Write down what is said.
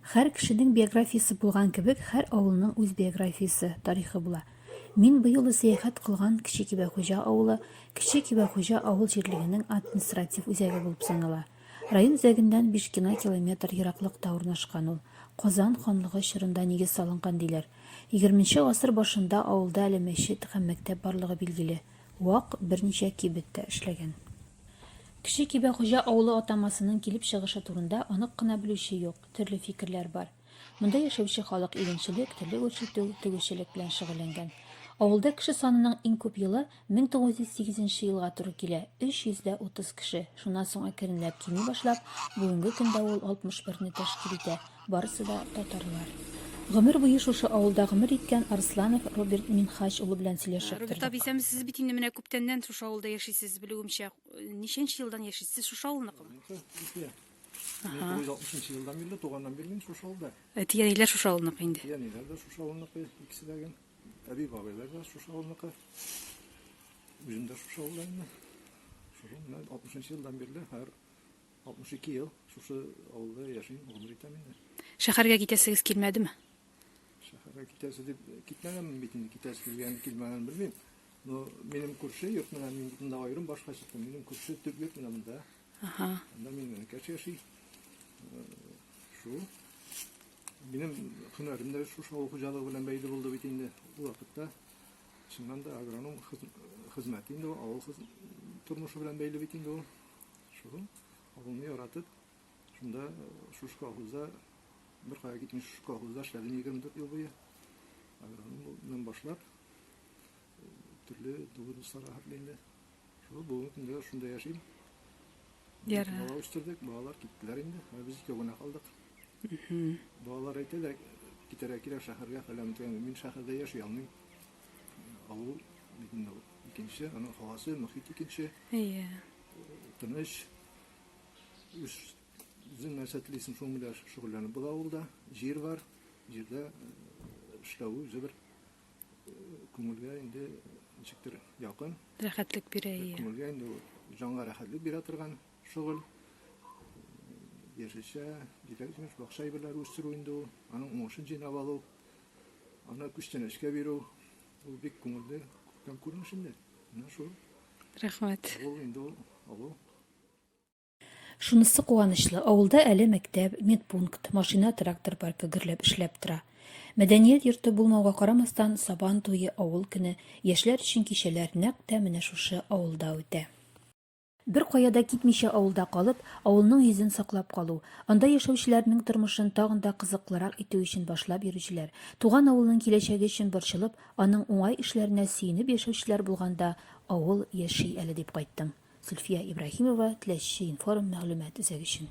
Һәр кешенең биографиясы булган кебек, һәр авылның үз биографиясы, тарихы була. Мин быел сәяхәт кылган Кече Кибәхуҗа авылы Кече Кибәхуҗа авыл җирлегенең административ үзәге булып санала. Район үзәгеннән 5 километр ераклыкта урнашкан ул. Казан ханлыгы чорында нигез салынган диләр. 20нче гасыр башында авылда әле мәчет һәм мәктәп барлыгы билгеле. Вак берничә кибеттә эшләгән. Кече Кибәхуҗа авылы атамасының килеп чыгышы турында анык кына белүче юк, төрле фикерләр бар. Монда яшәүче халык игенчелек, теле үрчетү, тегүчелек белән шөгыльләнгән. Авылда кеше санының иң күп елы 1908 елга туры килә, 330 кеше. Шуннан соң әкренләп кими башлап, бүгенге көндә ул 61-не тәшкил итә. Барысы да татарлар. Гомер буе шушы авылда гомер иткән Арсланов Роберт Минхач улы белән сөйләшеп Роберт абый, сез бит инде менә күптәннән шушы авылда яшисез, белүемчә. Ничәнче елдан яшисез шушы авылныкымы? 1960 елдан бирле туганнан бирле шушы авылда. Тияниләр шушы авылныкы инде. Тияниләр дә шушы авылныкы, икесе дә әби бабайлар да шушы авылныкы. Үзем дә шушы авылда инде. Шушы 60 елдан бирле, һәр 62 ел шушы авылда яшим, гомер итәм инде. Шәһәргә китәсегез килмәдеме? Шәһәргә китәсе дип китмәгәнмен бит инде, китәсе килгән килмәгән белмим. Но минем күрше йорт менән мин монда аерым башка чыкты. Минем күрше төп йорт менән монда. Ага. Анда мин кәче яши. Шу. Минем һөнәрем дә шушы авыл хуҗалыгы белән бәйле булды бит инде. Ул вакытта чыннан да агроном хезмәт инде, авыл тормышы белән бәйле бит инде ул. Шу. Авылны яратып, шунда шушы колхозда bir kaya gitmiş kolxozda эшләдем 24 ел буе. Агрономнан башлап төрле дурлыклар хәтлендә. Шул бүгенге көндә шунда яшим. Бала үстердек, балалар киттеләр инде. Без икәү генә калдык. Балалар әйтәләр, китәргә кирәк шәһәргә фәлән дигән. Мин шәһәрдә яши алмыйм. Авыл битендә икенче, аның һавасы, мөхит икенче. Ия. Тыныч. Үзем мәсәтлисем шуң белән шөгыльләнеп була авылда. Җир бар. Җирдә эшләү үзе бер күңелгә инде ничектер якын. Рәхәтлек бирә. Күңелгә инде җанга рәхәтлек бирә торган шөгыль. Яшәшә, диләр бакча әйберләр үстерү инде ул. Аның уңышын җыйнап алу. Аны күчтәнәшкә бирү. Ул бик күңелле күптән күренеш инде. Менә шул. Рәхмәт. Ул инде авыл. Шунысы куанычлы, авылда әле мәктәп, медпункт, машина, трактор паркы гөрләп эшләп тора. Мәдәният йорты булмауга карамастан, Сабан туе, авыл көне, яшьләр өчен кичәләр нәкъ тә менә шушы авылда үтә. Бер каяда китмичә авылда калып, авылның йөзен саклап калу, анда яшәүчеләрнең тормышын тагын да кызыклырак итү өчен башлап йөрүчеләр, туган авылның киләчәге өчен борчылып, аның уңай эшләренә сөенеп яшәүчеләр булганда, авыл яши әле дип кайттым. Зөлфия Ибраһимова, Теләче информ мәгълүмат үзәге өчен.